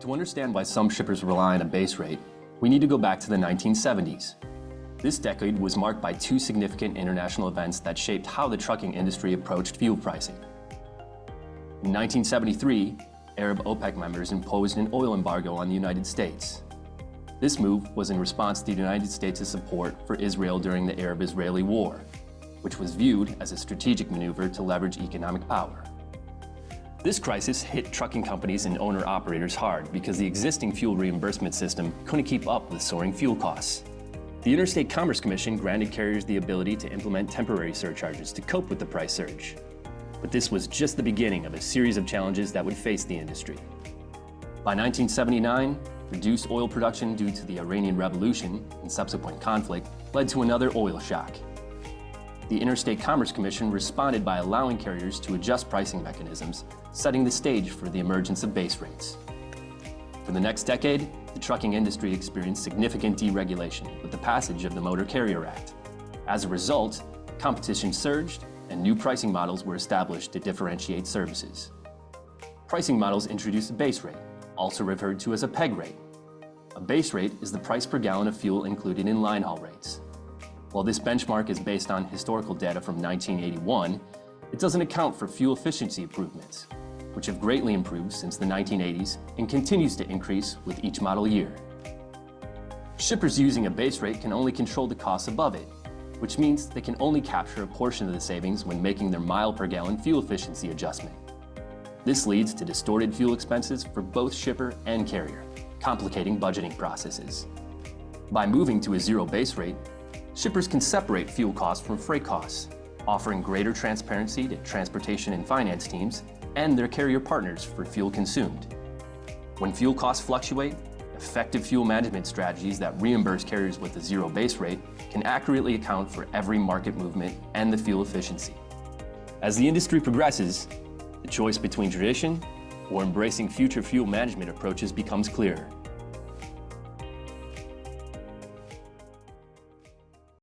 To understand why some shippers rely on a base rate, we need to go back to the 1970s. This decade was marked by two significant international events that shaped how the trucking industry approached fuel pricing. In 1973, Arab OPEC members imposed an oil embargo on the United States. This move was in response to the United States' support for Israel during the Arab-Israeli War, which was viewed as a strategic maneuver to leverage economic power. This crisis hit trucking companies and owner-operators hard because the existing fuel reimbursement system couldn't keep up with soaring fuel costs. The Interstate Commerce Commission granted carriers the ability to implement temporary surcharges to cope with the price surge. But this was just the beginning of a series of challenges that would face the industry. By 1979, reduced oil production due to the Iranian Revolution and subsequent conflict led to another oil shock. The Interstate Commerce Commission responded by allowing carriers to adjust pricing mechanisms, setting the stage for the emergence of base rates. For the next decade, the trucking industry experienced significant deregulation with the passage of the Motor Carrier Act. As a result, competition surged and new pricing models were established to differentiate services. Pricing models introduced a base rate, also referred to as a peg rate. A base rate is the price per gallon of fuel included in line haul rates. While this benchmark is based on historical data from 1981, it doesn't account for fuel efficiency improvements, which have greatly improved since the 1980s and continues to increase with each model year. Shippers using a base rate can only control the costs above it, which means they can only capture a portion of the savings when making their mile per gallon fuel efficiency adjustment. This leads to distorted fuel expenses for both shipper and carrier, complicating budgeting processes. By moving to a zero base rate, shippers can separate fuel costs from freight costs, offering greater transparency to transportation and finance teams and their carrier partners for fuel consumed. When fuel costs fluctuate, effective fuel management strategies that reimburse carriers with a zero base rate can accurately account for every market movement and the fuel efficiency. As the industry progresses, the choice between tradition or embracing future fuel management approaches becomes clearer.